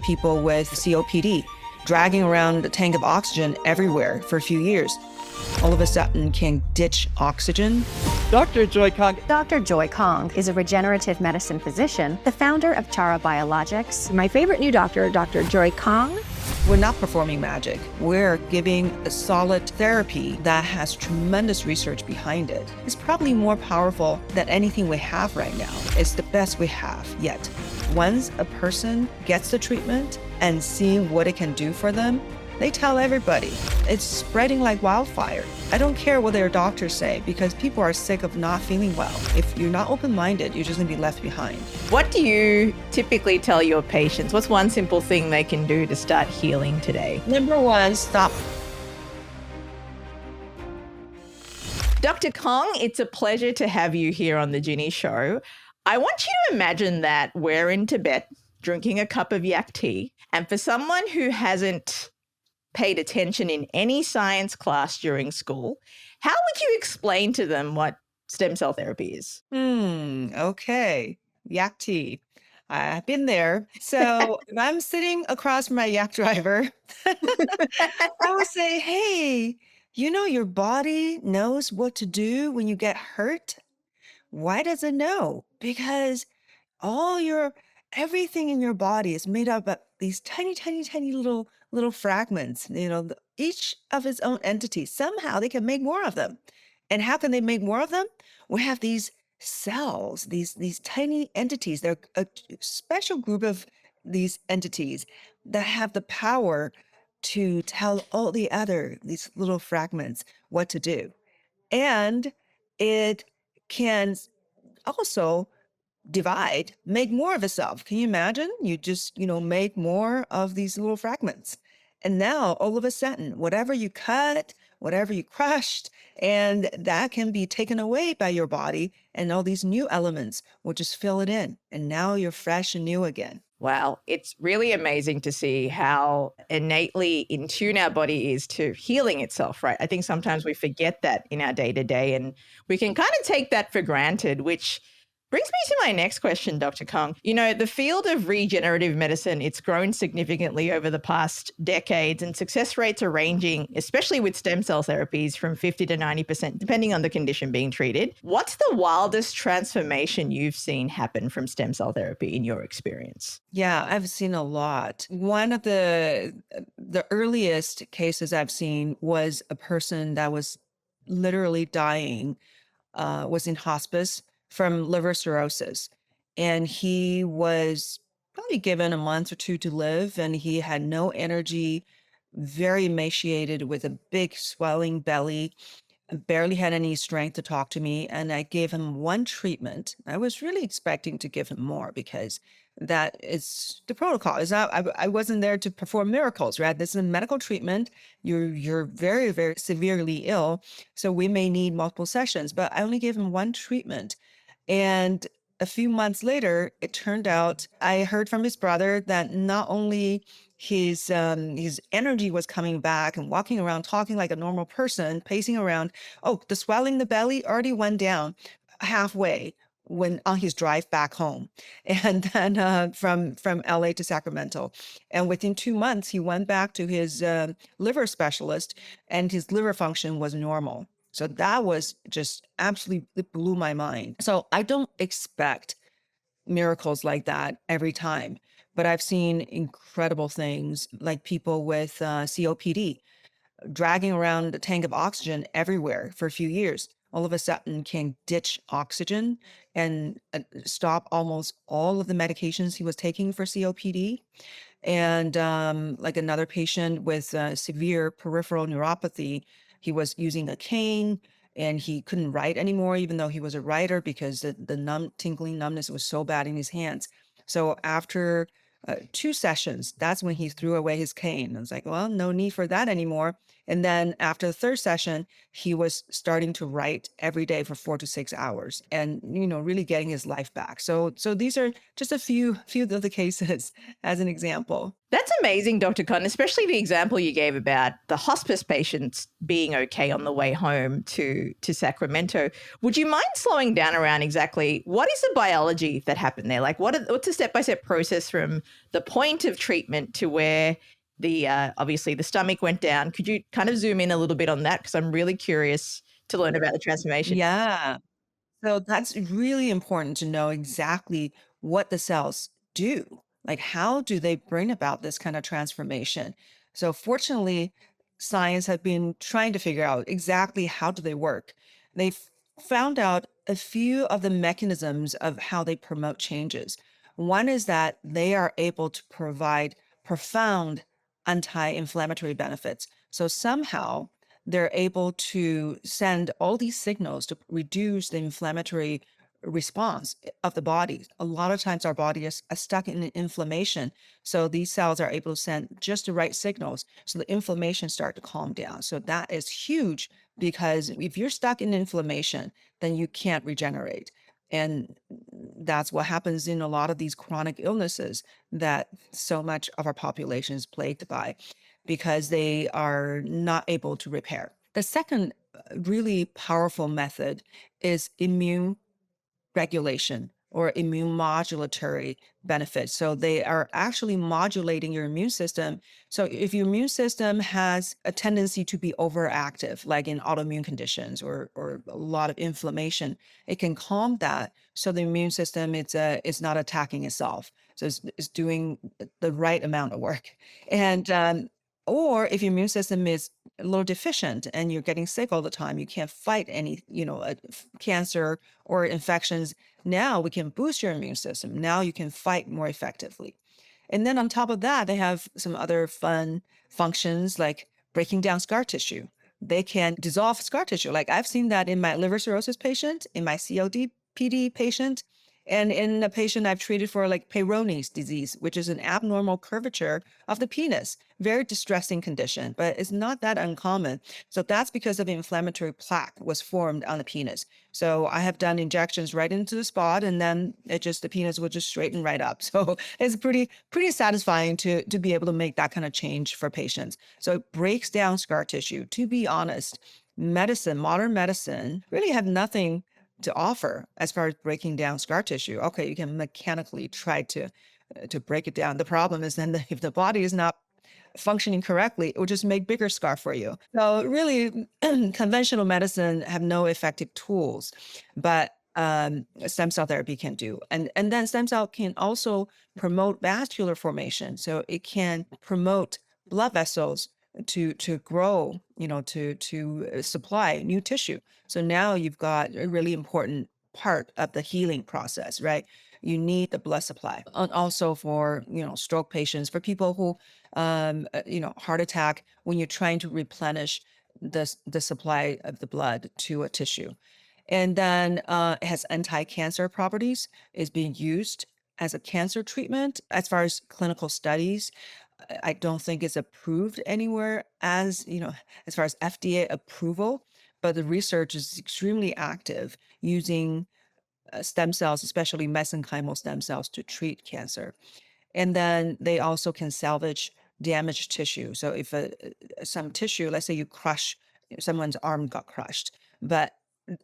people with COPD, dragging around a tank of oxygen everywhere for a few years, all of a sudden can ditch oxygen. Dr. Joy Kong. Dr. Joy Kong is a regenerative medicine physician, the founder of Chara Biologics. My favorite new doctor, Dr. Joy Kong. We're not performing magic. We're giving a solid therapy that has tremendous research behind it. It's probably more powerful than anything we have right now. It's the best we have yet. Once a person gets the treatment and seeing what it can do for them, they tell everybody. It's spreading like wildfire. I don't care what their doctors say because people are sick of not feeling well. If you're not open-minded, you're just gonna be left behind. What do you typically tell your patients? What's one simple thing they can do to start healing today? Number one, stop. Dr. Kong, it's a pleasure to have you here on The Ginny Show. I want you to imagine that we're in Tibet drinking a cup of yak tea, and for someone who hasn't paid attention in any science class during school, how would you explain to them what stem cell therapy is? Okay. Yak tea. I've been there. So if I'm sitting across from my yak driver, I would say, hey, you know, your body knows what to do when you get hurt. Why does it know? Because everything in your body is made up of these tiny, tiny, tiny little fragments, each of its own entity. Somehow they can make more of them. And how can they make more of them? We have these cells, these tiny entities. They're a special group of these entities that have the power to tell all these little fragments what to do. And it can also make more of itself. Can you imagine? You just, make more of these little fragments. And now all of a sudden, whatever you cut, whatever you crushed, and that can be taken away by your body, and all these new elements will just fill it in. And now you're fresh and new again. Wow, it's really amazing to see how innately in tune our body is to healing itself, right? I think sometimes we forget that in our day-to-day, and we can kind of take that for granted, which brings me to my next question, Dr. Kong. The field of regenerative medicine, it's grown significantly over the past decades, and success rates are ranging, especially with stem cell therapies, from 50 to 90%, depending on the condition being treated. What's the wildest transformation you've seen happen from stem cell therapy in your experience? Yeah, I've seen a lot. One of the earliest cases I've seen was a person that was literally dying, was in hospice from liver cirrhosis. And he was probably given a month or two to live, and he had no energy, very emaciated with a big swelling belly, barely had any strength to talk to me. And I gave him one treatment. I was really expecting to give him more because that is the protocol. I wasn't there to perform miracles, right? This is a medical treatment. You're very, very severely ill. So we may need multiple sessions, but I only gave him one treatment. And a few months later, it turned out I heard from his brother that not only his energy was coming back and walking around, talking like a normal person, pacing around. Oh, the swelling in the belly already went down halfway when on his drive back home, and then from LA to Sacramento. And within 2 months, he went back to his liver specialist, and his liver function was normal. So that was just absolutely, it blew my mind. So I don't expect miracles like that every time, but I've seen incredible things like people with COPD dragging around a tank of oxygen everywhere for a few years, all of a sudden can ditch oxygen and stop almost all of the medications he was taking for COPD. And like another patient with severe peripheral neuropathy, he was using a cane and he couldn't write anymore, even though he was a writer, because the tingling numbness was so bad in his hands. So after 2 sessions, that's when he threw away his cane. I was like, well, no need for that anymore. And then after the third session, he was starting to write every day for 4 to 6 hours and, really getting his life back. So these are just a few of the cases as an example. That's amazing, Dr. Cotton, especially the example you gave about the hospice patients being okay on the way home to Sacramento. Would you mind slowing down around exactly what is the biology that happened there? Like what's a step-by-step process from the point of treatment to where the obviously the stomach went down? Could you kind of zoom in a little bit on that? Because I'm really curious to learn about the transformation. Yeah. So that's really important to know exactly what the cells do. Like, how do they bring about this kind of transformation? So, fortunately, science has been trying to figure out exactly how do they work. They've found out a few of the mechanisms of how they promote changes. One is that they are able to provide profound anti-inflammatory benefits. So somehow they're able to send all these signals to reduce the inflammatory response of the body. A lot of times our body is stuck in inflammation. So these cells are able to send just the right signals. So the inflammation start to calm down. So that is huge because if you're stuck in inflammation, then you can't regenerate. And that's what happens in a lot of these chronic illnesses that so much of our population is plagued by because they are not able to repair. The second really powerful method is immune regulation or immune modulatory benefits. So they are actually modulating your immune system. So if your immune system has a tendency to be overactive, like in autoimmune conditions or a lot of inflammation, it can calm that. So the immune system it's not attacking itself. So it's doing the right amount of work. And or if your immune system is a little deficient and you're getting sick all the time, you can't fight any, cancer or infections. Now we can boost your immune system. Now you can fight more effectively. And then on top of that, they have some other fun functions like breaking down scar tissue. They can dissolve scar tissue. Like I've seen that in my liver cirrhosis patient, in my COPD patient, and in a patient I've treated for like Peyronie's disease, which is an abnormal curvature of the penis. Very distressing condition, but it's not that uncommon. So that's because of inflammatory plaque was formed on the penis. So I have done injections right into the spot, and then the penis will just straighten right up. So it's pretty satisfying to be able to make that kind of change for patients. So it breaks down scar tissue. To be honest, modern medicine, really have nothing to offer as far as breaking down scar tissue. Okay, you can mechanically try to break it down. The problem is then if the body is not functioning correctly, it will just make bigger scar for you. So really, conventional medicine have no effective tools, but stem cell therapy can do. And then stem cell can also promote vascular formation. So it can promote blood vessels to grow, to supply new tissue. So now you've got a really important part of the healing process, right? You need the blood supply. And also for, stroke patients, for people who heart attack, when you're trying to replenish the supply of the blood to a tissue. And then it has anti-cancer properties, is being used as a cancer treatment. As far as clinical studies, I don't think it's approved anywhere as far as FDA approval, but the research is extremely active using stem cells, especially mesenchymal stem cells, to treat cancer. And then they also can salvage damaged tissue. So if some tissue, let's say you crush, someone's arm got crushed, but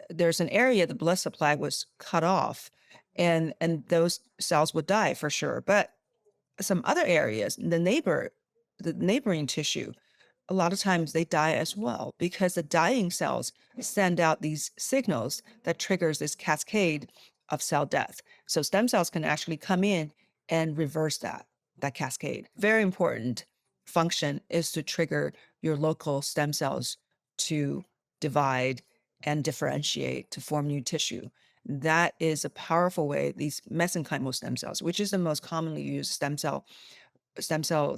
there's an area the blood supply was cut off, and those cells would die for sure. But some other areas, the neighboring tissue, a lot of times they die as well because the dying cells send out these signals that triggers this cascade of cell death. So stem cells can actually come in and reverse that cascade. Very important function is to trigger your local stem cells to divide and differentiate to form new tissue. That is a powerful way these mesenchymal stem cells, which is the most commonly used stem cell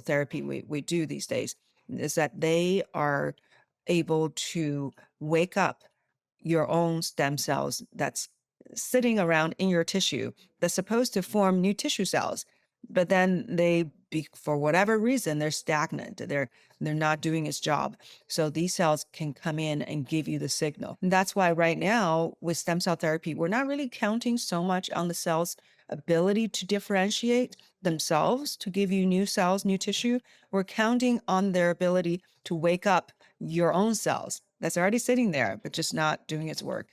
therapy we do these days, is that they are able to wake up your own stem cells that's sitting around in your tissue that's supposed to form new tissue cells. but then for whatever reason, they're stagnant. They're not doing its job. So these cells can come in and give you the signal. And that's why right now with stem cell therapy, we're not really counting so much on the cell's ability to differentiate themselves to give you new cells, new tissue. We're counting on their ability to wake up your own cells that's already sitting there, but just not doing its work.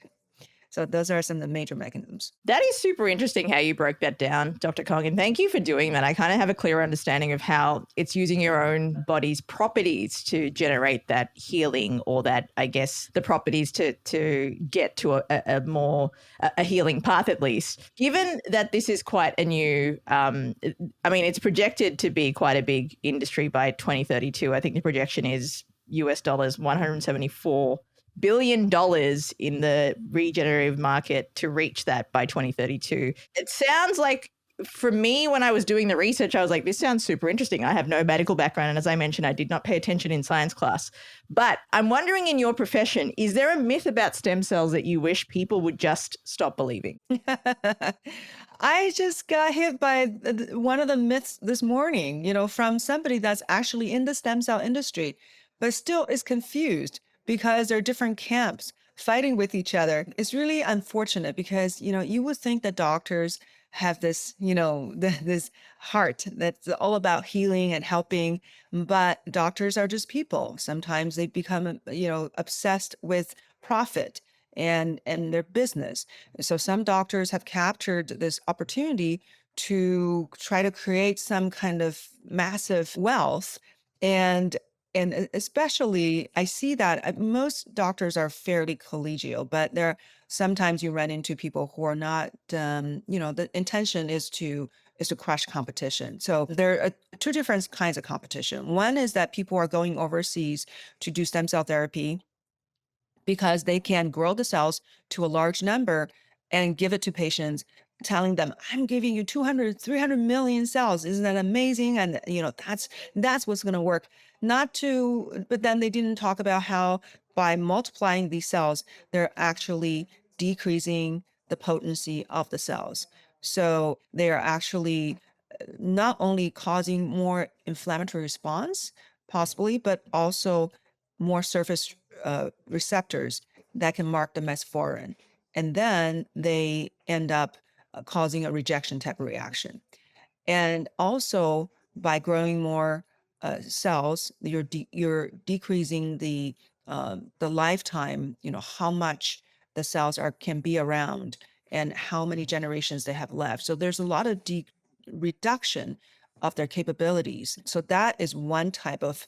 So those are some of the major mechanisms. That is super interesting how you broke that down, Dr. Kong. And thank you for doing that. I kind of have a clear understanding of how it's using your own body's properties to generate that healing, or that, I guess, the properties to get to a more a healing path, at least. Given that this is quite a new, I mean, it's projected to be quite a big industry by 2032. I think the projection is US dollars 174 billion dollars in the regenerative market to reach that by 2032. It sounds like, for me, when I was doing the research, I was like, this sounds super interesting. I have no medical background. And as I mentioned, I did not pay attention in science class. But I'm wondering, in your profession, is there a myth about stem cells that you wish people would just stop believing? I just got hit by one of the myths this morning, from somebody that's actually in the stem cell industry, but still is confused because there are different camps fighting with each other. It's really unfortunate because, you would think that doctors have this, this heart that's all about healing and helping, but doctors are just people. Sometimes they become, obsessed with profit and their business. So some doctors have captured this opportunity to try to create some kind of massive wealth. And especially I see that most doctors are fairly collegial, but sometimes you run into people who are not, the intention is to crush competition. So there are two different kinds of competition. One is that people are going overseas to do stem cell therapy because they can grow the cells to a large number and give it to patients, telling them, I'm giving you 200, 300 million cells. Isn't that amazing? And that's what's going to work. But then they didn't talk about how by multiplying these cells, they're actually decreasing the potency of the cells. So they are actually not only causing more inflammatory response, possibly, but also more surface receptors that can mark them as foreign. And then they end up causing a rejection type of reaction. And also by growing more cells, you're decreasing the lifetime, how much the cells can be around and how many generations they have left. So there's a lot of reduction of their capabilities. So that is one type of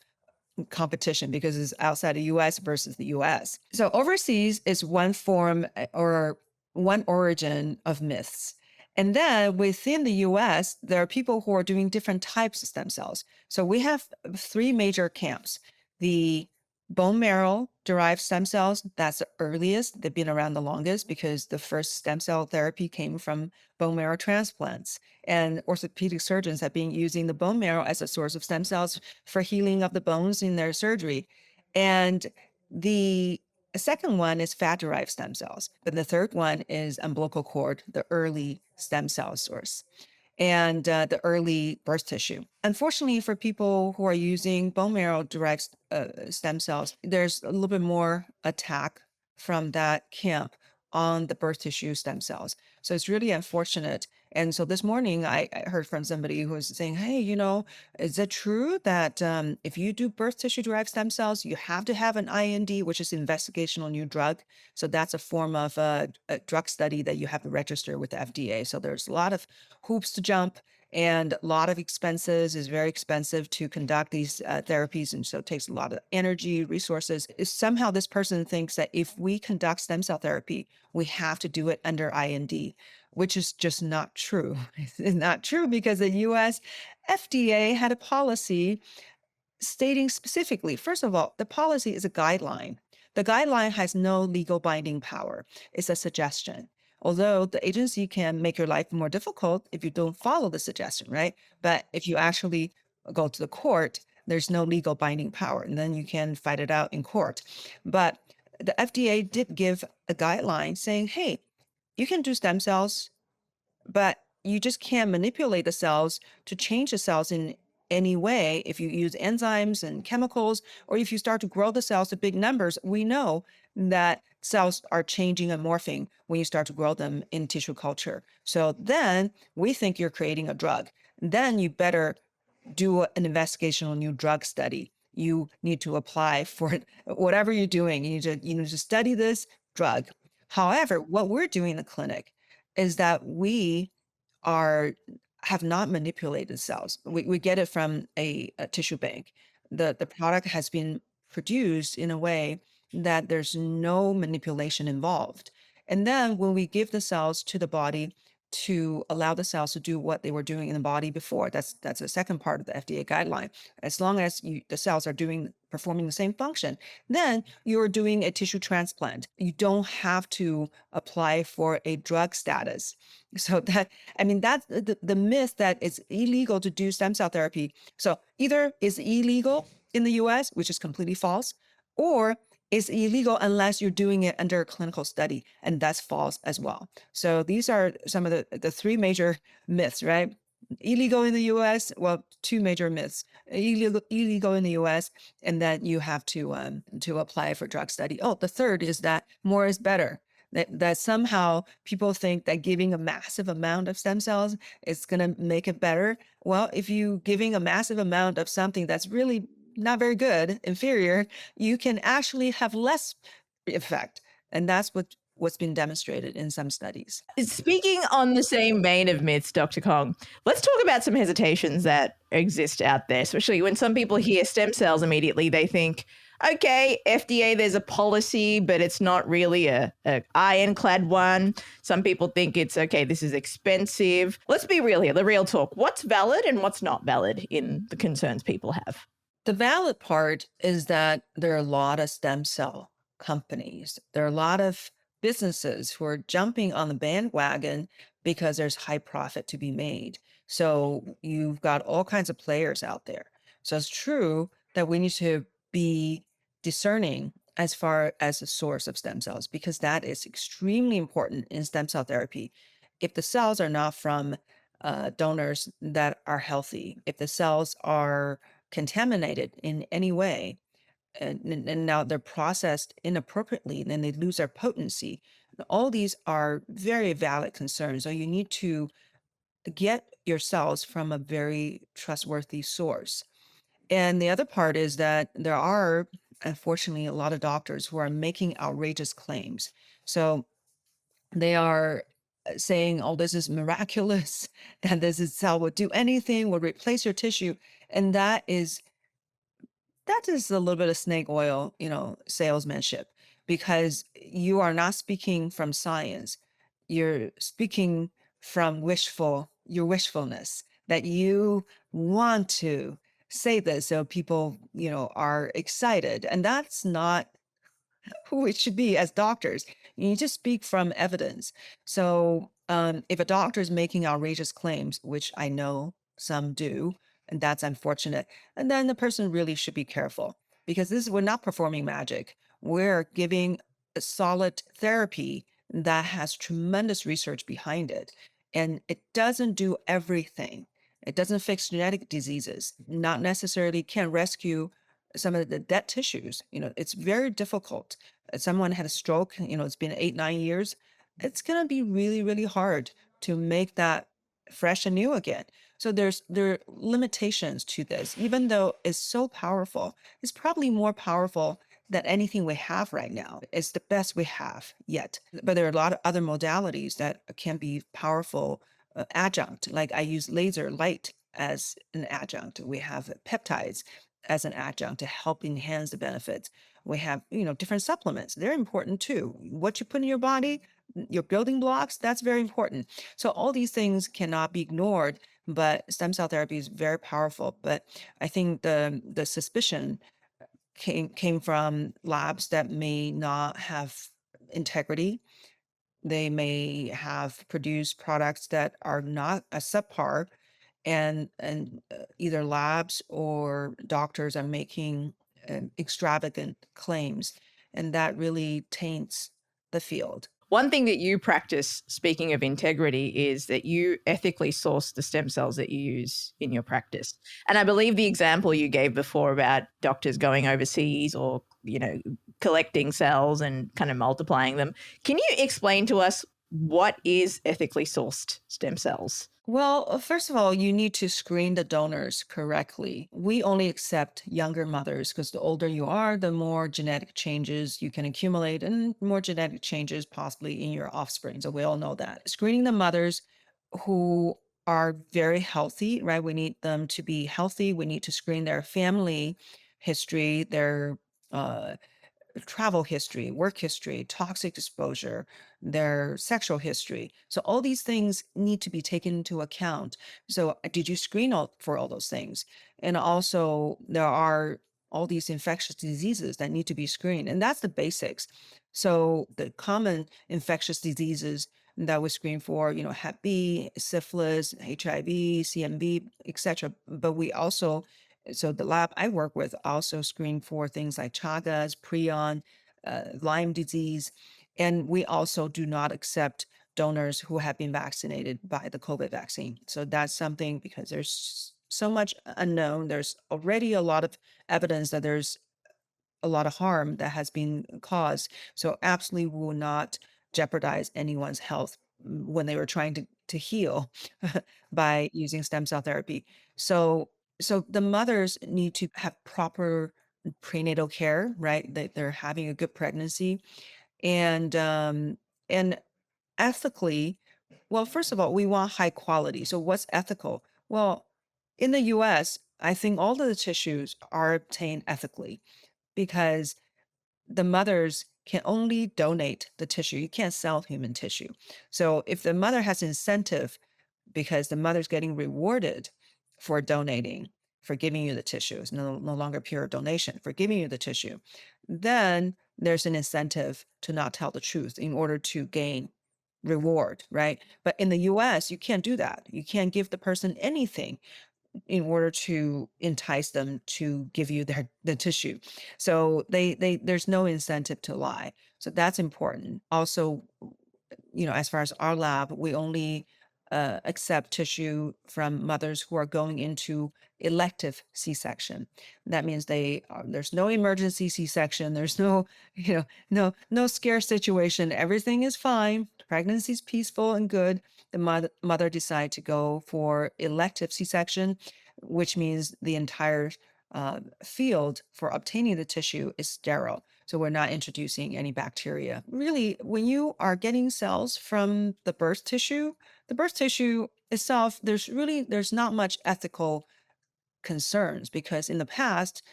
competition because it's outside the US versus the US. So overseas is one form or one origin of myths. And then within the US, there are people who are doing different types of stem cells. So we have three major camps. The bone marrow derived stem cells, that's the earliest. They've been around the longest because the first stem cell therapy came from bone marrow transplants. And orthopedic surgeons have been using the bone marrow as a source of stem cells for healing of the bones in their surgery. And the second one is fat-derived stem cells. And the third one is umbilical cord, the early stem cell source, and the early birth tissue. Unfortunately, for people who are using bone marrow-derived stem cells, there's a little bit more attack from that camp on the birth tissue stem cells. So it's really unfortunate. And so this morning, I heard from somebody who was saying, hey, is it true that if you do birth tissue derived stem cells, you have to have an IND, which is investigational new drug? So that's a form of a drug study that you have to register with the FDA. So there's a lot of hoops to jump and a lot of expenses. It's very expensive to conduct these therapies. And so it takes a lot of energy, resources. Somehow this person thinks that if we conduct stem cell therapy, we have to do it under IND, which is just not true. It's not true because the US FDA had a policy stating specifically, first of all, the policy is a guideline. The guideline has no legal binding power. It's a suggestion. Although the agency can make your life more difficult if you don't follow the suggestion, right? But if you actually go to the court, there's no legal binding power, and then you can fight it out in court. But the FDA did give a guideline saying, hey, you can do stem cells, but you just can't manipulate the cells to change the cells in any way. If you use enzymes and chemicals, or if you start to grow the cells to big numbers, we know that cells are changing and morphing when you start to grow them in tissue culture. So then we think you're creating a drug. Then you better do an investigational new drug study. You need to apply for it. Whatever you're doing. You need to study this drug. However, what we're doing in the clinic is that we are have not manipulated cells. We get it from a tissue bank. The product has been produced in a way that there's no manipulation involved. And then when we give the cells to the body to allow the cells to do what they were doing in the body before, that's the second part of the FDA guideline. As long as the cells are performing the same function, then you're doing a tissue transplant. You don't have to apply for a drug status. So that's the myth that it's illegal to do stem cell therapy. So either it's illegal in the US, which is completely false, or it's illegal unless you're doing it under a clinical study, and that's false as well. So these are some of the three major myths, right? Illegal in the US, well, two major myths. Illegal in the US, and that you have to apply for drug study. Oh, the third is that more is better. That somehow people think that giving a massive amount of stem cells is going to make it better. Well, if you giving a massive amount of something that's really not very good, inferior, you can actually have less effect. And that's what's been demonstrated in some studies. Speaking on the same vein of myths, Dr. Kong, let's talk about some hesitations that exist out there, especially when some people hear stem cells immediately, they think, okay, FDA, there's a policy, but it's not really a ironclad one. Some people think it's okay, this is expensive. Let's be real here, the real talk. What's valid and what's not valid in the concerns people have? The valid part is that there are a lot of stem cell companies. There are a lot of businesses who are jumping on the bandwagon because there's high profit to be made. So you've got all kinds of players out there. So it's true that we need to be discerning as far as the source of stem cells, because that is extremely important in stem cell therapy. If the cells are not from donors that are healthy, if the cells are contaminated in any way, and now they're processed inappropriately, and then they lose their potency. All these are very valid concerns. So you need to get your cells from a very trustworthy source. And the other part is that there are, unfortunately, a lot of doctors who are making outrageous claims. So they are saying, oh, this is miraculous, that cell will do anything, will replace your tissue. And that is a little bit of snake oil, salesmanship, because you are not speaking from science. You're speaking from your wishfulness, that you want to say this so people, are excited. And that's not who it should be as doctors. You need to speak from evidence. So if a doctor is making outrageous claims, which I know some do, and that's unfortunate, and then the person really should be careful, because we're not performing magic. We're giving a solid therapy that has tremendous research behind it. And it doesn't do everything. It doesn't fix genetic diseases, not necessarily can rescue some of the dead tissues. It's very difficult. Someone had a stroke, it's been 8, 9 years. It's going to be really, really hard to make that fresh and new again. So there are limitations to this, even though it's so powerful. It's probably more powerful than anything we have right now. It's the best we have yet. But there are a lot of other modalities that can be powerful adjunct. Like I use laser light as an adjunct. We have peptides as an adjunct to help enhance the benefits. We have, different supplements. They're important too. What you put in your body, your building blocks, that's very important. So all these things cannot be ignored, but stem cell therapy is very powerful. But I think the suspicion came from labs that may not have integrity. They may have produced products that are not a subpar, and either labs or doctors are making extravagant claims, and that really taints the field. One thing that you practice, speaking of integrity, is that you ethically source the stem cells that you use in your practice. And I believe the example you gave before about doctors going overseas or, collecting cells and kind of multiplying them. Can you explain to us what is ethically sourced stem cells? Well, first of all, you need to screen the donors correctly. We only accept younger mothers because the older you are, the more genetic changes you can accumulate and more genetic changes possibly in your offspring. So we all know that. Screening the mothers who are very healthy, right? We need them to be healthy. We need to screen their family history, their uh, travel history, work history, toxic exposure, their sexual history. So all these things need to be taken into account. So did you screen for all those things? And also there are all these infectious diseases that need to be screened. And that's the basics. So the common infectious diseases that we screen for, Hep B, syphilis, HIV, CMV, etc. But we also so the lab I work with also screen for things like Chagas, prion, Lyme disease, and we also do not accept donors who have been vaccinated by the COVID vaccine. So that's something because there's so much unknown. There's already a lot of evidence that there's a lot of harm that has been caused. So absolutely will not jeopardize anyone's health when they were trying to heal by using stem cell therapy. So so the mothers need to have proper prenatal care, right? That they're having a good pregnancy and ethically, well, first of all, we want high quality. So what's ethical? Well, in the US, I think all of the tissues are obtained ethically because the mothers can only donate the tissue. You can't sell human tissue. So if the mother has incentive because the mother's getting rewarded for donating, for giving you the tissue, it's no longer pure donation, for giving you the tissue, then there's an incentive to not tell the truth in order to gain reward, right? But in the US, you can't do that. You can't give the person anything in order to entice them to give you the tissue. So they there's no incentive to lie. So that's important. Also, as far as our lab, we only accept tissue from mothers who are going into elective C-section. That means there's no emergency C-section. There's no, no scare situation. Everything is fine. Pregnancy is peaceful and good. The mother decide to go for elective C-section, which means the entire field for obtaining the tissue is sterile. So we're not introducing any bacteria. Really, when you are getting cells from the birth tissue itself, there's not much ethical concerns because in the past,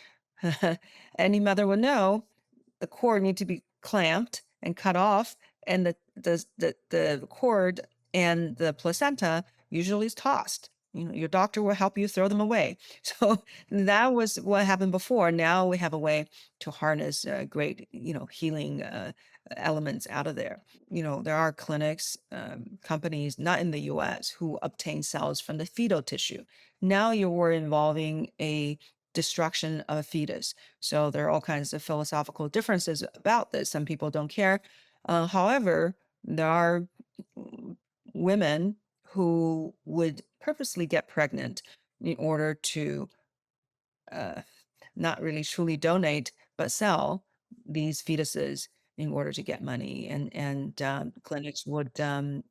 any mother would know the cord need to be clamped and cut off, and the cord and the placenta usually is tossed. Your doctor will help you throw them away. So that was what happened before. Now we have a way to harness great, healing elements out of there. There are clinics, companies, not in the US, who obtain cells from the fetal tissue. Now you were involving a destruction of a fetus. So there are all kinds of philosophical differences about this. Some people don't care. However, there are women who would purposely get pregnant in order to uh, not really truly donate, but sell these fetuses in order to get money. And clinics would grind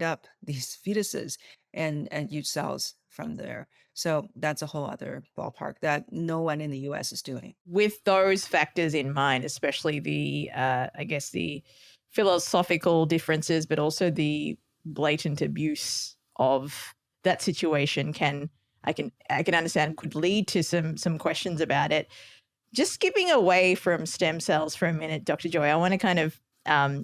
up these fetuses and use cells from there. So that's a whole other ballpark that no one in the US is doing. With those factors in mind, especially I guess the philosophical differences, but also the blatant abuse of that situation I can understand could lead to some questions about it. Just skipping away from stem cells for a minute, Dr. Joy, I want to kind of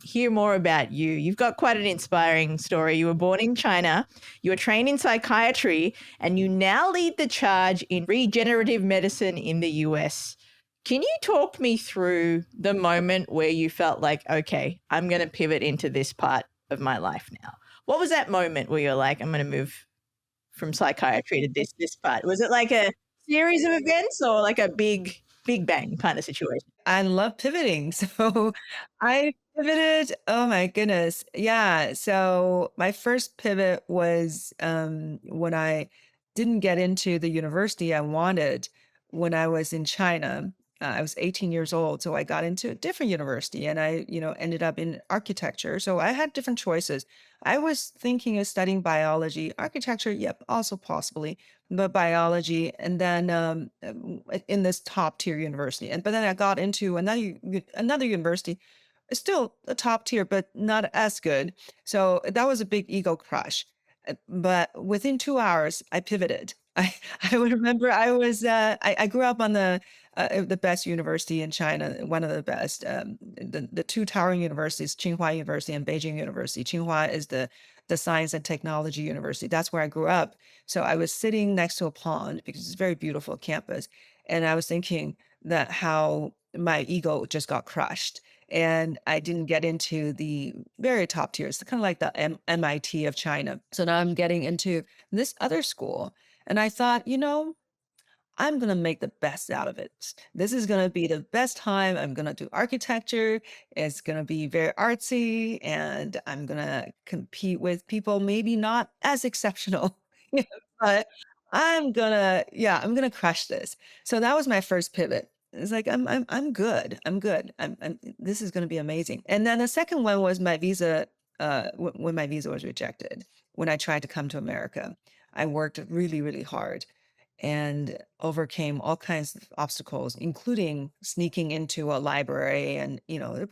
hear more about you. You've got quite an inspiring story. You were born in China, you were trained in psychiatry, and you now lead the charge in regenerative medicine in the US. Can you talk me through the moment where you felt like, okay, I'm going to pivot into this part of my life now? What was that moment where you're like, I'm going to move from psychiatry to this part? Was it like a series of events or like a big bang kind of situation? I love pivoting. So I pivoted. Oh my goodness. Yeah. So my first pivot was when I didn't get into the university I wanted when I was in China. I was 18 years old. So I got into a different university and I, ended up in architecture. So I had different choices. I was thinking of studying biology, architecture, yep, also possibly, but biology, and then in this top tier university. And but then I got into another university, still a top tier, but not as good. So that was a big ego crush. But within 2 hours, I pivoted. I would remember I grew up on the best university in China, one of the best, the two towering universities, Tsinghua University and Beijing University. Tsinghua is the science and technology university. That's where I grew up. So I was sitting next to a pond because it's a very beautiful campus. And I was thinking that how my ego just got crushed. And I didn't get into the very top tiers, kind of like the MIT of China. So now I'm getting into this other school. And I thought, I'm going to make the best out of it. This is going to be the best time. I'm going to do architecture. It's going to be very artsy and I'm going to compete with people maybe not as exceptional. But I'm going to crush this. So that was my first pivot. It's like I'm good. I'm good. This is going to be amazing. And then the second one was my visa when my visa was rejected. When I tried to come to America, I worked really, really hard and overcame all kinds of obstacles, including sneaking into a library and,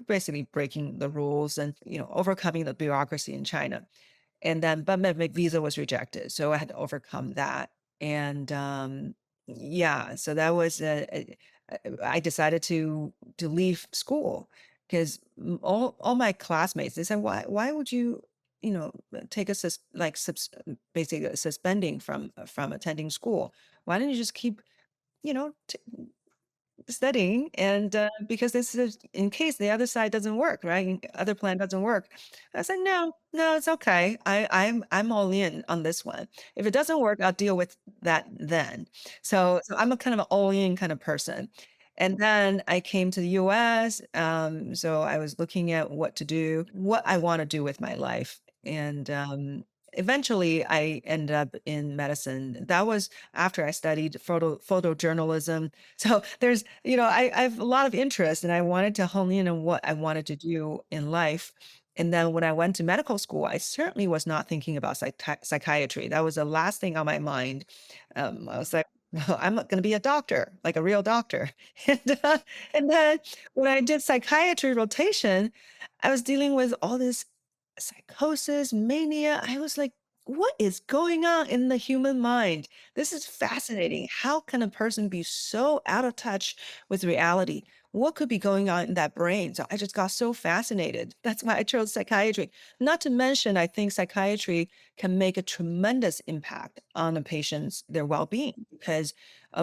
basically breaking the rules and, overcoming the bureaucracy in China. And then, but my visa was rejected. So I had to overcome that. And yeah, so that was, I decided to leave school because all my classmates, they said, why would you, take a basically suspending from attending school? Why don't you just keep, you know, t- studying? And because this is in case the other side doesn't work, right? Other plan doesn't work. I said, no, no, it's okay. I'm all in on this one. If it doesn't work, I'll deal with that then. So I'm a kind of an all in kind of person. And then I came to the US. So I was looking at what to do, what I want to do with my life. And eventually I ended up in medicine. That was after I studied photojournalism. So there's, I have a lot of interest and I wanted to hone in on what I wanted to do in life. And then when I went to medical school, I certainly was not thinking about psychiatry. That was the last thing on my mind. I was like, "No, I'm not going to be a doctor, like a real doctor." And, and then when I did psychiatry rotation, I was dealing with all this psychosis, mania. I was like, what is going on in the human mind? This is fascinating. How can a person be so out of touch with reality? What could be going on in that brain? So I just got so fascinated. That's why I chose psychiatry. Not to mention, I think psychiatry can make a tremendous impact on a patient's their well-being because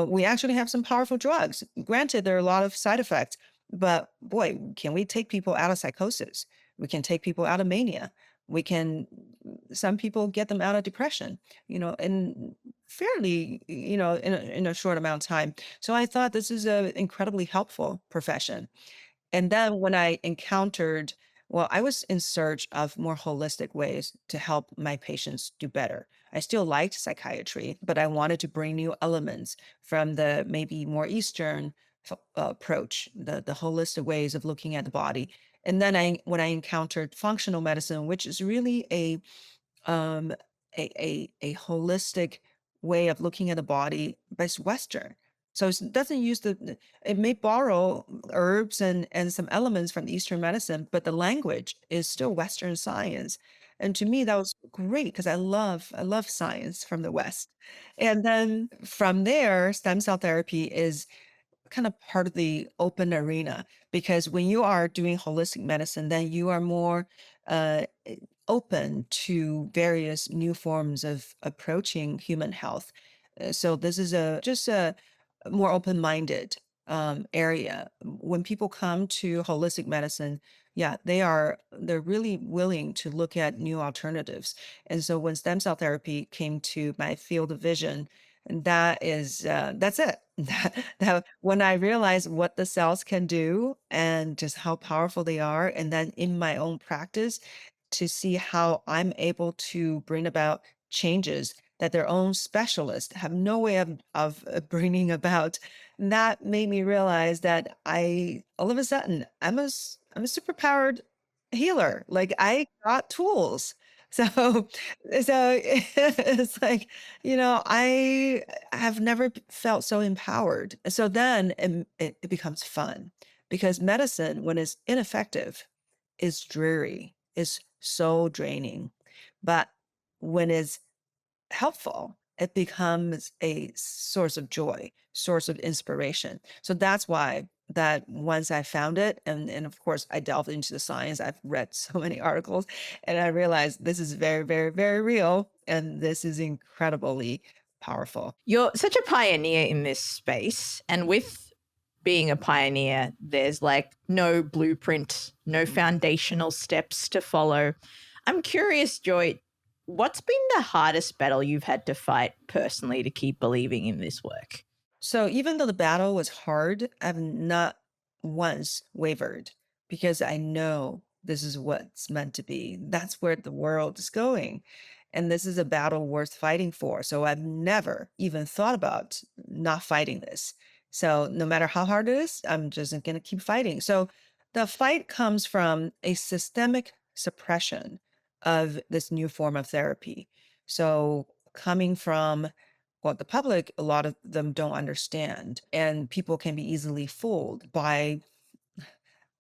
we actually have some powerful drugs. Granted, there are a lot of side effects, but boy, can we take people out of psychosis? We can take people out of mania. We can, some people get them out of depression, in fairly, in a short amount of time. So I thought this is an incredibly helpful profession. And then when I encountered, well, I was in search of more holistic ways to help my patients do better. I still liked psychiatry, but I wanted to bring new elements from the maybe more Eastern approach, the holistic ways of looking at the body. And then when I encountered functional medicine, which is really um, a holistic way of looking at the body, but it's Western. So it doesn't use it may borrow herbs and some elements from Eastern medicine, but the language is still Western science. And to me, that was great because I love science from the West. And then from there, stem cell therapy is kind of part of the open arena because when you are doing holistic medicine, then you are more open to various new forms of approaching human health. So this is a just a more open-minded area. When people come to holistic medicine, yeah, they're really willing to look at new alternatives. And so when stem cell therapy came to my field of vision, And that's it. That when I realize what the cells can do and just how powerful they are, and then in my own practice, to see how I'm able to bring about changes that their own specialists have no way of bringing about. That made me realize that all of a sudden, I'm a superpowered healer. Like I got tools. So, so it's like, I have never felt so empowered. So then it becomes fun because medicine, when it's ineffective, is dreary, is so draining. But when it's helpful, it becomes a source of joy, source of inspiration. So that's why that once I found it, and of course I delved into the science, I've read so many articles, and I realized this is very, very, very real, and this is incredibly powerful. You're such a pioneer in this space. And with being a pioneer, there's like no blueprint, no foundational steps to follow. I'm curious, Joy, what's been the hardest battle you've had to fight personally to keep believing in this work? So even though the battle was hard, I've not once wavered because I know this is what's meant to be. That's where the world is going. And this is a battle worth fighting for. So I've never even thought about not fighting this. So no matter how hard it is, I'm just going to keep fighting. So the fight comes from a systemic suppression of this new form of therapy. So coming from what the public, a lot of them don't understand. And people can be easily fooled by,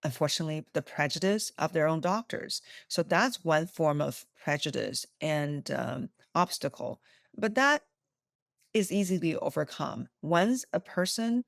unfortunately, the prejudice of their own doctors. So that's one form of prejudice and obstacle. But that is easily overcome. Once a person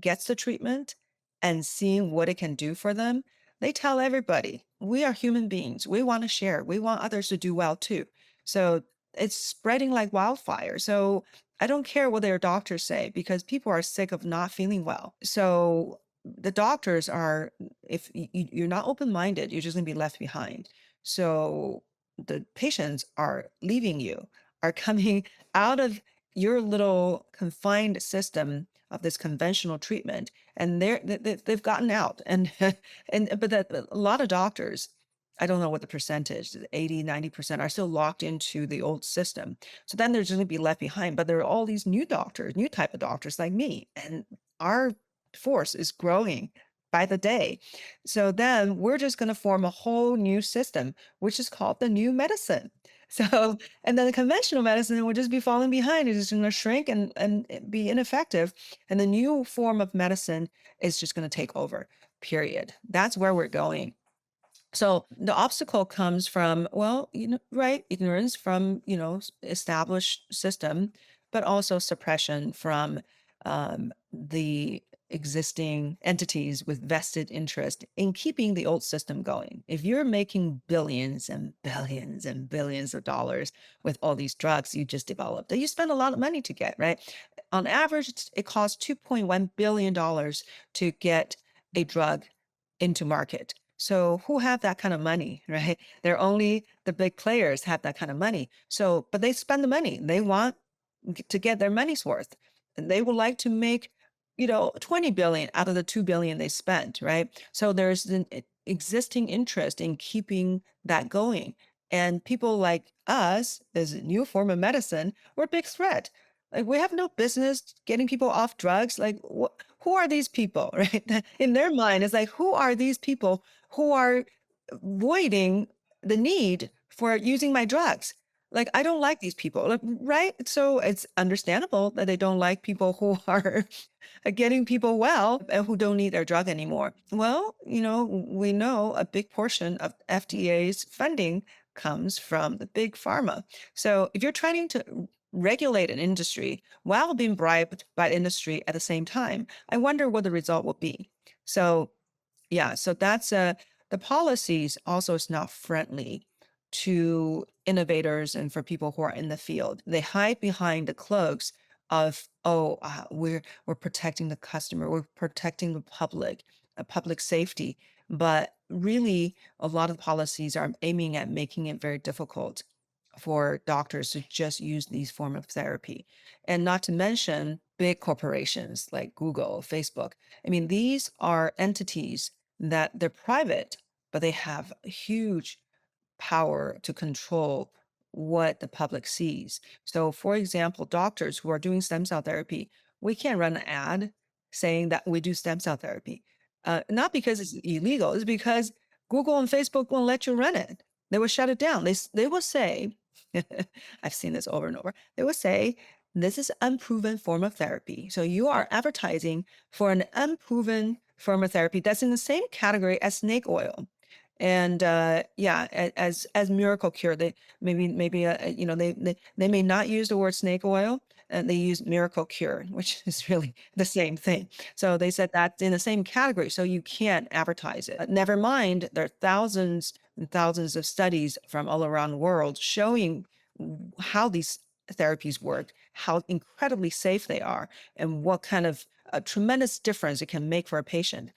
gets the treatment and seeing what it can do for them, they tell everybody, we are human beings. We want to share. We want others to do well too. So it's spreading like wildfire. So I don't care what their doctors say because people are sick of not feeling well. So the doctors are, if you're not open minded, you're just going to be left behind. So the patients are leaving you, are coming out of your little confined system of this conventional treatment, and they've gotten out. And but that a lot of doctors, I don't know what the percentage, 80, 90% are still locked into the old system. So then they're just going to be left behind. But there are all these new doctors, new type of doctors like me, and our force is growing by the day. So then we're just going to form a whole new system, which is called the new medicine. So, and then the conventional medicine will just be falling behind. It's just going to shrink and be ineffective. And the new form of medicine is just going to take over, period. That's where we're going. So the obstacle comes from, well, right, ignorance from, established system, but also suppression from the existing entities with vested interest in keeping the old system going. If you're making billions and billions and billions of dollars with all these drugs you just developed, that you spend a lot of money to get, right? On average, it costs $2.1 billion to get a drug into market. So who have that kind of money, right? They're only the big players have that kind of money. So, but they spend the money. They want to get their money's worth. And they would like to make, 20 billion out of the 2 billion they spent, right? So there's an existing interest in keeping that going. And people like us, as a new form of medicine, we're a big threat. Like we have no business getting people off drugs. Like who are these people, right? In their mind, it's like, who are these people who are voiding the need for using my drugs? Like, I don't like these people, like, right? So it's understandable that they don't like people who are getting people well and who don't need their drug anymore. Well, we know a big portion of FDA's funding comes from the big pharma. So if you're trying to regulate an industry while being bribed by industry at the same time, I wonder what the result will be. So yeah, so that's the policies also is not friendly to innovators and for people who are in the field. They hide behind the cloaks of, oh, we're protecting the customer, we're protecting the public safety. But really, a lot of policies are aiming at making it very difficult for doctors to just use these form of therapy. And not to mention big corporations like Google, Facebook. I mean, these are entities that they're private, but they have huge power to control what the public sees. So, for example, doctors who are doing stem cell therapy, we can't run an ad saying that we do stem cell therapy. Not because it's illegal, it's because Google and Facebook won't let you run it. They will shut it down. They will say, I've seen this over and over. They will say, this is unproven form of therapy. So you are advertising for an unproven form of therapy that's in the same category as snake oil. And yeah, as miracle cure, they maybe they may not use the word snake oil, and they use miracle cure, which is really the same thing. So they said that's in the same category, so you can't advertise it. Never mind, there are thousands and thousands of studies from all around the world showing how these therapies work, how incredibly safe they are, and what kind of a tremendous difference it can make for a patient.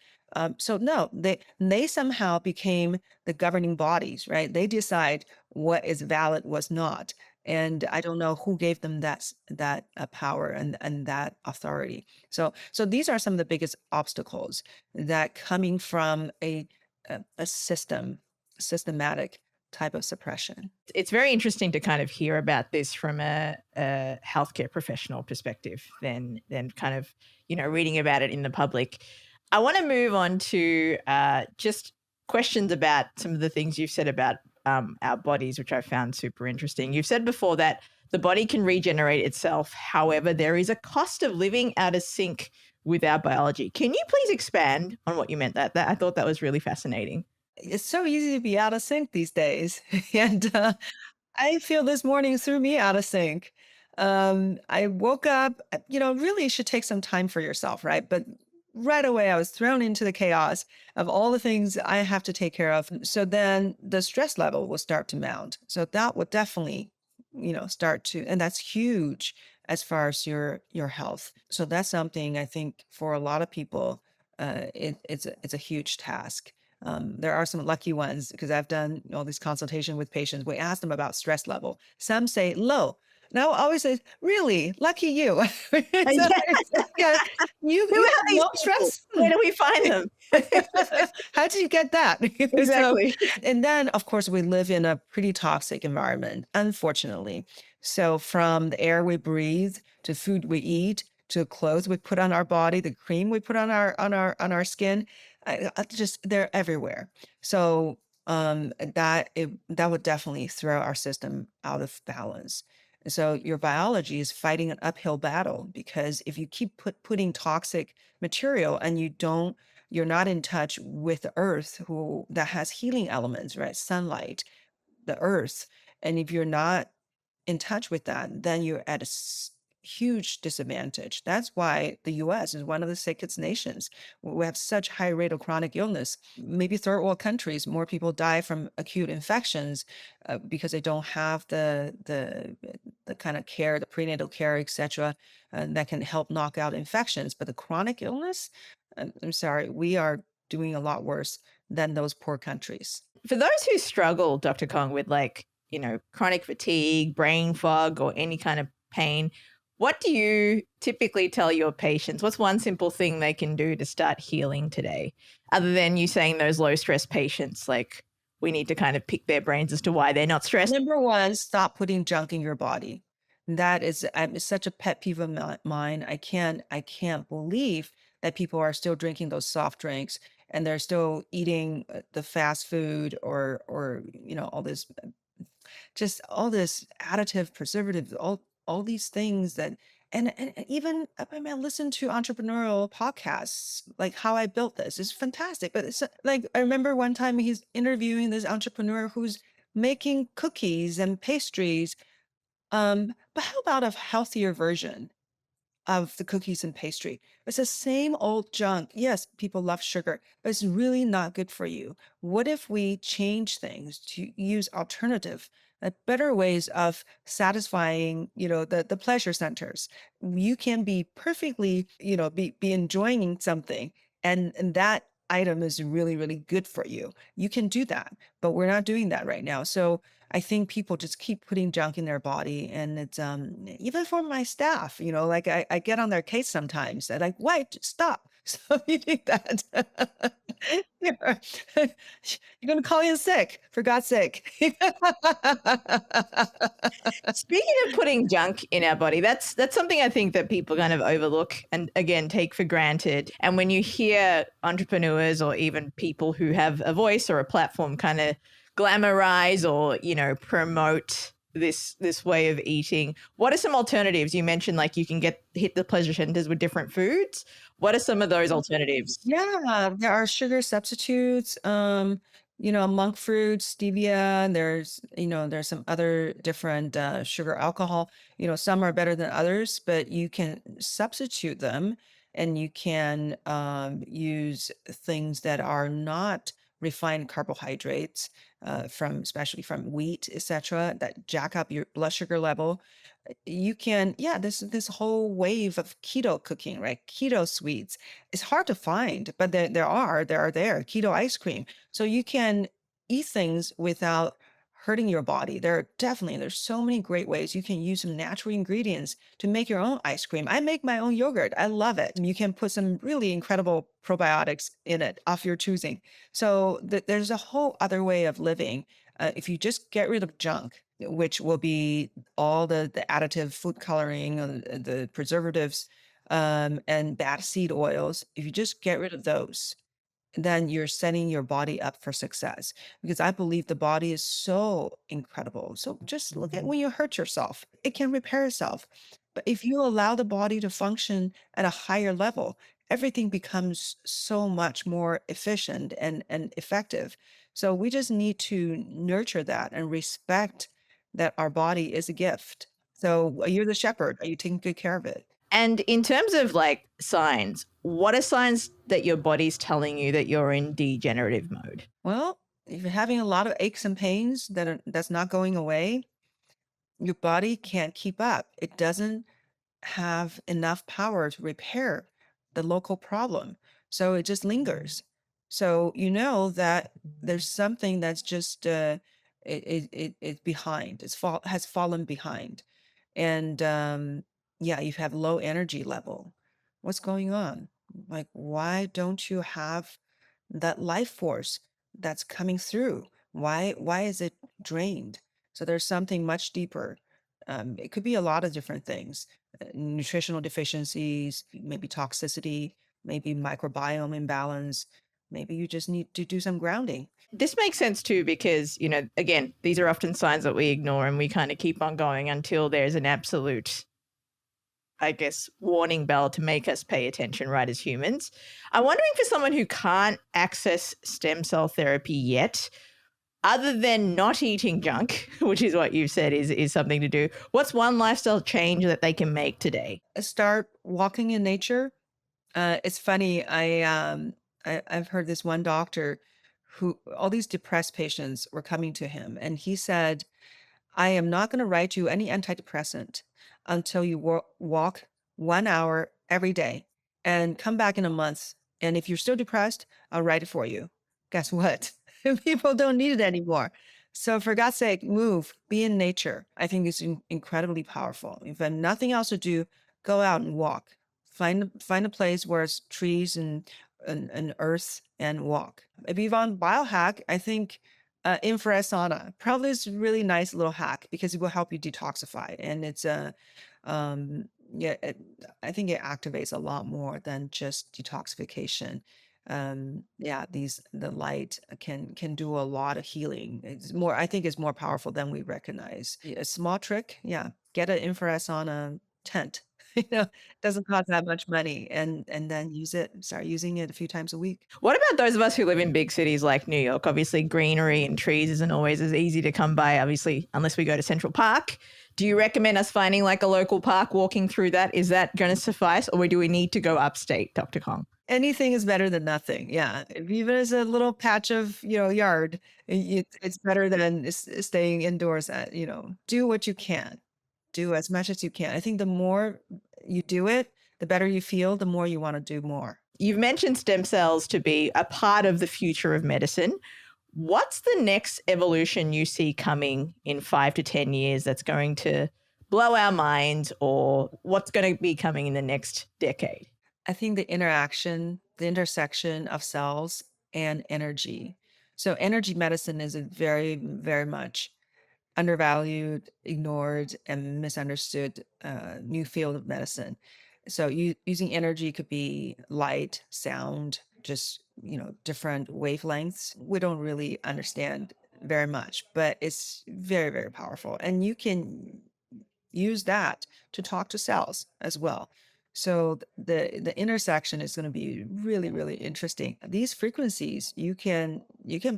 So no, they somehow became the governing bodies, right? They decide what is valid, what's not, and I don't know who gave them that power and that authority. So these are some of the biggest obstacles that coming from a systematic type of suppression. It's very interesting to kind of hear about this from a healthcare professional perspective than kind of, reading about it in the public. I want to move on to just questions about some of the things you've said about our bodies, which I found super interesting. You've said before that the body can regenerate itself. However, there is a cost of living out of sync with our biology. Can you please expand on what you meant that I thought that was really fascinating. It's so easy to be out of sync these days, and I feel this morning threw me out of sync. I woke up, really should take some time for yourself, right? But right away, I was thrown into the chaos of all the things I have to take care of. So then the stress level will start to mount. So that would definitely, start to, and that's huge as far as your health. So that's something I think for a lot of people, it's a huge task. There are some lucky ones because I've done all these consultation with patients. We ask them about stress level. Some say low. Now I always say, really, lucky you. So, Yeah. yeah, Who you are have these low people? stress. Where do we find them? How did you get that? So, Exactly. and then of course we live in a pretty toxic environment, unfortunately. So from the air we breathe to food we eat to clothes we put on our body, the cream we put on our skin, I just they're everywhere. So that would definitely throw our system out of balance. So your biology is fighting an uphill battle because if you keep putting toxic material and you're not in touch with the earth who that has healing elements, right? Sunlight, the earth. And if you're not in touch with that, then you're at a huge disadvantage. That's why the US is one of the sickest nations. We have such high rate of chronic illness. Maybe third world countries, more people die from acute infections because they don't have the kind of care, the prenatal care, etc., that can help knock out infections. But the chronic illness, I'm sorry, we are doing a lot worse than those poor countries. For those who struggle, Dr. Kong, with chronic fatigue, brain fog, or any kind of pain, what do you typically tell your patients? What's one simple thing they can do to start healing today? Other than you saying those low stress patients, like we need to kind of pick their brains as to why they're not stressed. Number one, stop putting junk in your body. That is it's such a pet peeve of mine. I can't believe that people are still drinking those soft drinks and they're still eating the fast food or all this just all this additive preservatives, all these things that and even I mean, I listen to entrepreneurial podcasts like how I built this is fantastic. But it's like I remember one time he's interviewing this entrepreneur who's making cookies and pastries. But how about a healthier version of the cookies and pastry? It's the same old junk. Yes, people love sugar, but it's really not good for you. What if we change things to use alternative, better ways of satisfying, the pleasure centers? You can be perfectly, be enjoying something, and that item is really, really good for you. You can do that, but we're not doing that right now. So I think people just keep putting junk in their body, and it's even for my staff, like I get on their case sometimes. They're like, "Wait, stop! Stop eating that. You're, you're gonna call in sick, for God's sake." Speaking of putting junk in our body, that's something I think that people kind of overlook and again take for granted. And when you hear entrepreneurs or even people who have a voice or a platform kind of glamorize or, promote this way of eating, what are some alternatives? You mentioned like you can hit the pleasure centers with different foods. What are some of those alternatives? Yeah, there are sugar substitutes, monk fruit, stevia, and there's some other different sugar alcohol. Some are better than others, but you can substitute them and you can use things that are not refined carbohydrates especially from wheat, etc., that jack up your blood sugar level. You can, yeah, this whole wave of keto cooking, right? Keto sweets. It's hard to find, but there are keto ice cream. So you can eat things without hurting your body. There's so many great ways you can use some natural ingredients to make your own ice cream. I make my own yogurt. I love it. You can put some really incredible probiotics in it of your choosing. So there's a whole other way of living. If you just get rid of junk, which will be all the additive food coloring, the preservatives, and bad seed oils, if you just get rid of those, then you're setting your body up for success, because I believe the body is so incredible. So just look at when you hurt yourself, it can repair itself. But if you allow the body to function at a higher level, everything becomes so much more efficient and effective. So we just need to nurture that and respect that our body is a gift. So you're the shepherd. Are you taking good care of it? And in terms of like signs, what are signs that your body's telling you that you're in degenerative mode? Well, if you're having a lot of aches and pains that's not going away, your body can't keep up. It doesn't have enough power to repair the local problem. So it just lingers. So you know that there's something that's just it's behind. Has fallen behind. And yeah, you have low energy level. What's going on? Like, why don't you have that life force that's coming through? Why is it drained? So there's something much deeper. It could be a lot of different things: nutritional deficiencies, maybe toxicity, maybe microbiome imbalance. Maybe you just need to do some grounding. This makes sense too, because, again, these are often signs that we ignore and we kind of keep on going until there's an absolute, I guess, warning bell to make us pay attention, right, as humans. I'm wondering for someone who can't access stem cell therapy yet, other than not eating junk, which is what you've said is something to do, what's one lifestyle change that they can make today? Start walking in nature. It's funny. I've heard this one doctor who all these depressed patients were coming to him, and he said, "I am not going to write you any antidepressant until you walk 1 hour every day, and come back in a month. And if you're still depressed, I'll write it for you." Guess what? People don't need it anymore. So for God's sake, move, be in nature. I think it's incredibly powerful. If you have nothing else to do, go out and walk. Find a place where it's trees and earth, and walk. If you want biohack, I think infrared sauna probably is a really nice little hack, because it will help you detoxify, and it's a yeah, I think it activates a lot more than just detoxification. Yeah, the light can do a lot of healing. I think it's more powerful than we recognize. A small trick, yeah, get an infrared sauna tent. Doesn't cost that much money, and then start using it a few times a week. What about those of us who live in big cities like New York? Obviously, greenery and trees isn't always as easy to come by, obviously, unless we go to Central Park. Do you recommend us finding like a local park, walking through that? Is that going to suffice, or do we need to go upstate, Dr. Kong? Anything is better than nothing. Yeah. If even as a little patch of, yard, it's better than staying indoors do what you can. Do as much as you can. I think the more you do it, the better you feel, the more you want to do more. You've mentioned stem cells to be a part of the future of medicine. What's the next evolution you see coming in 5 to 10 years that's going to blow our minds, or what's going to be coming in the next decade? I think the intersection of cells and energy. So energy medicine is a very, very much undervalued, ignored, and misunderstood new field of medicine. So using energy could be light, sound, just different wavelengths. We don't really understand very much, but it's very, very powerful, and you can use that to talk to cells as well. So the intersection is going to be really, really interesting. These frequencies, you can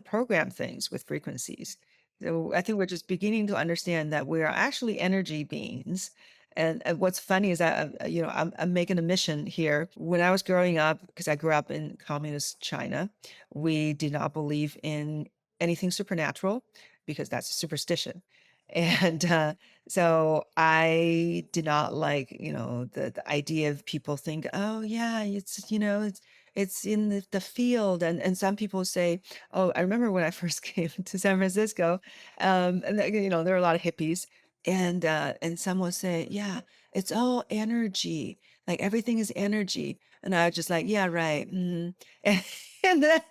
program things with frequencies. So I think we're just beginning to understand that we are actually energy beings. And what's funny is that I'm making a mission here. When I was growing up, because I grew up in communist China, we did not believe in anything supernatural because that's a superstition. And so I did not like, the idea of people think, oh yeah, it's in the field. And some people say, oh, I remember when I first came to San Francisco, and there are a lot of hippies, and some will say, yeah, it's all energy, like everything is energy. And I was just like, yeah, right. And then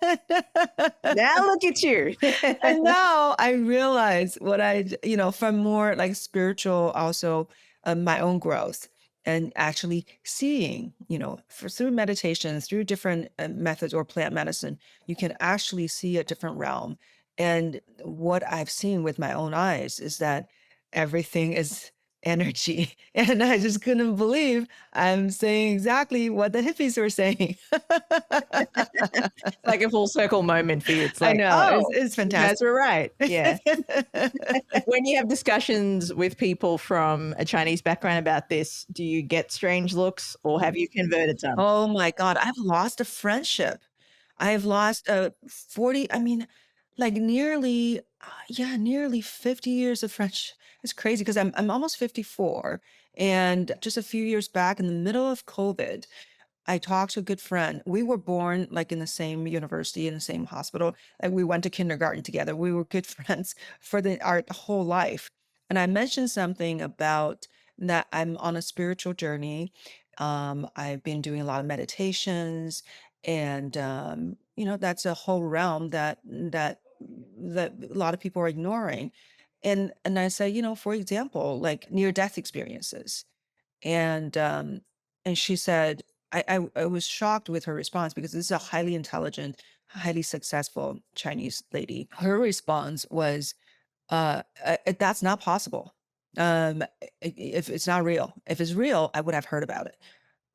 Now look at you. and now I realize from more like spiritual, also my own growth and actually seeing, through meditation, through different methods or plant medicine, you can actually see a different realm. And what I've seen with my own eyes is that everything is energy. And I just couldn't believe I'm saying exactly what the hippies were saying. It's like a full circle moment for you. It's I like, know. It's, oh, it's you guys fantastic. were right. Yeah. When you have discussions with people from a Chinese background about this, do you get strange looks, or have you converted some? Oh my God, I've lost a friendship. I've lost 40, I mean, like nearly 50 years of friendship. It's crazy because I'm almost 54. And just a few years back in the middle of COVID, I talked to a good friend. We were born like in the same university, in the same hospital, and we went to kindergarten together. We were good friends for our whole life. And I mentioned something about that I'm on a spiritual journey. I've been doing a lot of meditations, and that's a whole realm that a lot of people are ignoring. And I say, for example, like near death experiences. And she said, I was shocked with her response because this is a highly intelligent, highly successful Chinese lady. Her response was, that's not possible. If it's not real, if it's real, I would have heard about it.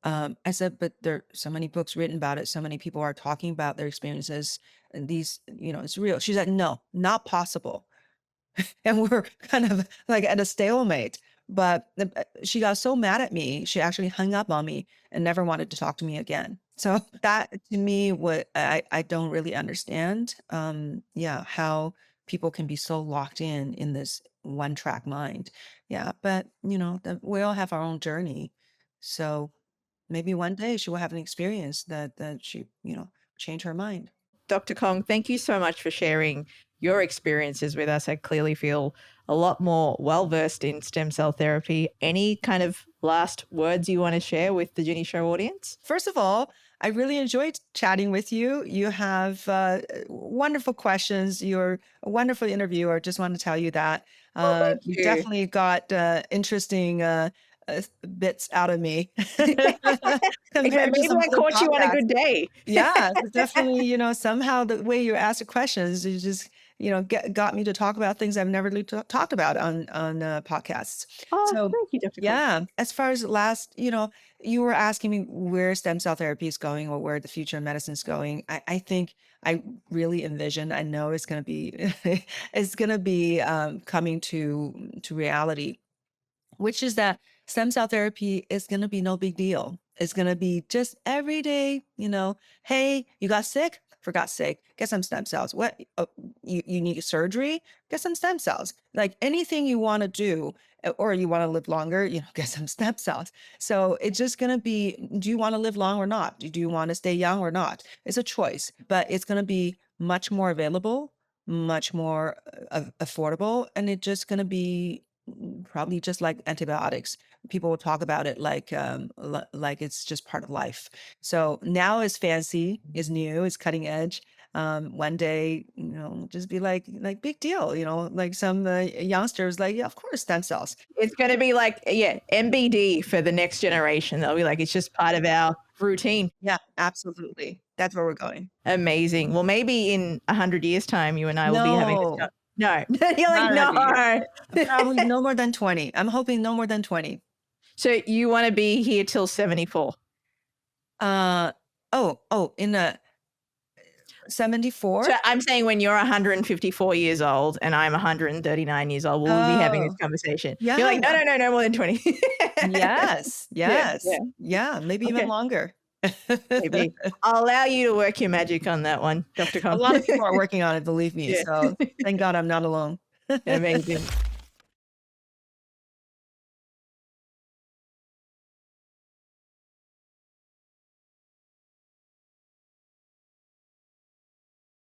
I said, but there are so many books written about it. So many people are talking about their experiences, and it's real. She said, no, not possible. And we're kind of like at a stalemate. But she got so mad at me, she actually hung up on me and never wanted to talk to me again. So that to me, what I don't really understand. Yeah, how people can be so locked in this one track mind. Yeah, but we all have our own journey. So maybe one day she will have an experience that she change her mind. Dr. Kong, thank you so much for sharing your experiences with us. I clearly feel a lot more well versed in stem cell therapy. Any kind of last words you want to share with the Ginny Show audience? First of all, I really enjoyed chatting with you. You have wonderful questions. You're a wonderful interviewer. Just want to tell you that. Oh, thank You you. definitely got interesting bits out of me compared to Maybe some I other caught you on a podcasts. good day. Yeah, it's definitely, somehow the way you ask the questions, you just, got me to talk about things I've never really talked about on podcasts. Oh, So, thank you, Dr. Kong. yeah, as far as last, you were asking me where stem cell therapy is going or where the future of medicine is going. I think I really envision, I know it's going to be, it's going to be coming to reality, which is that stem cell therapy is going to be no big deal. It's going to be just every day, hey, you got sick? Forgot sick. Get some stem cells. What? Oh, you need surgery? Get some stem cells. Like anything you want to do, or you want to live longer, get some stem cells. So it's just going to be, do you want to live long or not? Do you want to stay young or not? It's a choice, but it's going to be much more available, much more affordable, and it's just going to be probably just like antibiotics. People will talk about it like like it's just part of life. So now is fancy, is new, is cutting edge. One day, just be like big deal, like some youngsters like, yeah, of course, stem cells. It's going to be like, yeah, MBD for the next generation. They'll be like, it's just part of our routine. Yeah, absolutely. That's where we're going. Amazing. Well, maybe in 100 years' time, you and I will be having this. No, No, you're like, not 100 years. no. Probably no more than 20. I'm hoping no more than 20. So you want to be here till 74? In a 74? So I'm saying when you're 154 years old and I'm 139 years old, we'll be having this Oh, conversation. yeah. You're like, no, more than 20. Yes, Yeah, yes. yeah. Yeah, maybe even Okay, longer. maybe. I'll allow you to work your magic on that one, Dr. A Kong. lot of people are working on it, believe me. Yeah, So thank God I'm not alone. amazing.